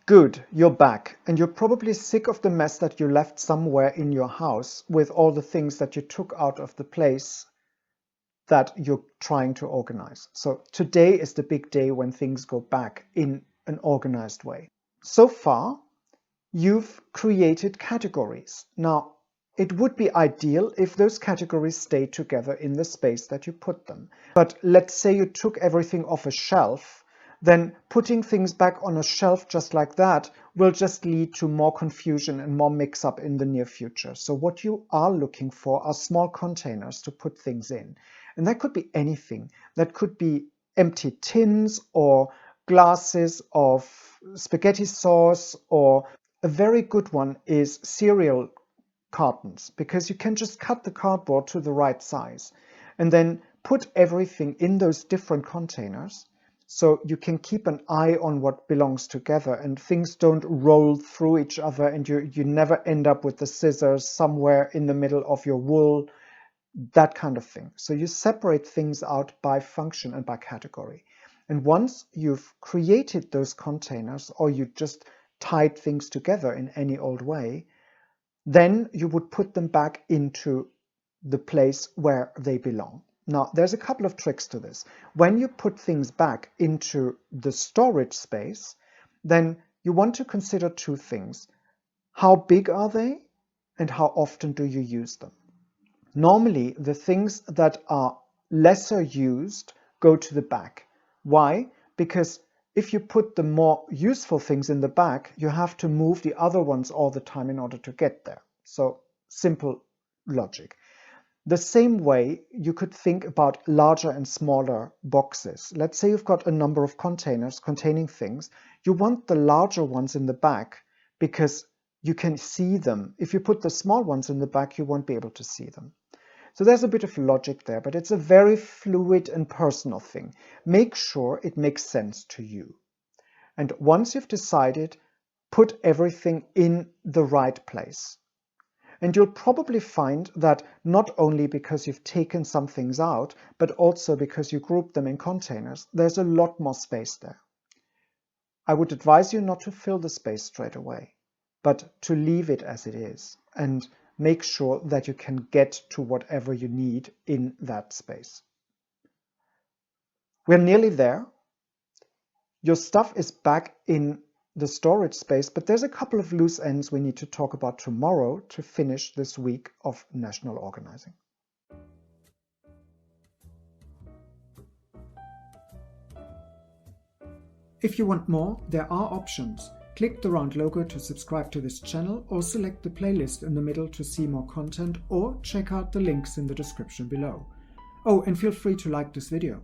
Good, you're back, and you're probably sick of the mess that you left somewhere in your house with all the things that you took out of the place that you're trying to organize. So today is the big day when things go back in an organized way. So far, you've created categories. Now, it would be ideal if those categories stayed together in the space that you put them. But let's say you took everything off a shelf, then putting things back on a shelf just like that will just lead to more confusion and more mix-up in the near future. So what you are looking for are small containers to put things in. And that could be anything. That could be empty tins or glasses of spaghetti sauce, or a very good one is cereal cartons, because you can just cut the cardboard to the right size and then put everything in those different containers. So you can keep an eye on what belongs together and things don't roll through each other and you never end up with the scissors somewhere in the middle of your wool, that kind of thing. So you separate things out by function and by category. And once you've created those containers, or you just tied things together in any old way, then you would put them back into the place where they belong. Now, there's a couple of tricks to this. When you put things back into the storage space, then you want to consider two things. How big are they and how often do you use them? Normally, the things that are lesser used go to the back. Why? Because if you put the more useful things in the back, you have to move the other ones all the time in order to get there. So, simple logic. The same way you could think about larger and smaller boxes. Let's say you've got a number of containers containing things. You want the larger ones in the back because you can see them. If you put the small ones in the back, you won't be able to see them. So there's a bit of logic there, but it's a very fluid and personal thing. Make sure it makes sense to you. And once you've decided, put everything in the right place. And you'll probably find that not only because you've taken some things out, but also because you group them in containers, there's a lot more space there. I would advise you not to fill the space straight away, but to leave it as it is and make sure that you can get to whatever you need in that space. We're nearly there. Your stuff is back in the storage space, but there's a couple of loose ends we need to talk about tomorrow to finish this week of national organizing. If you want more, there are options. Click the round logo to subscribe to this channel, or select the playlist in the middle to see more content, or check out the links in the description below. Oh, and feel free to like this video.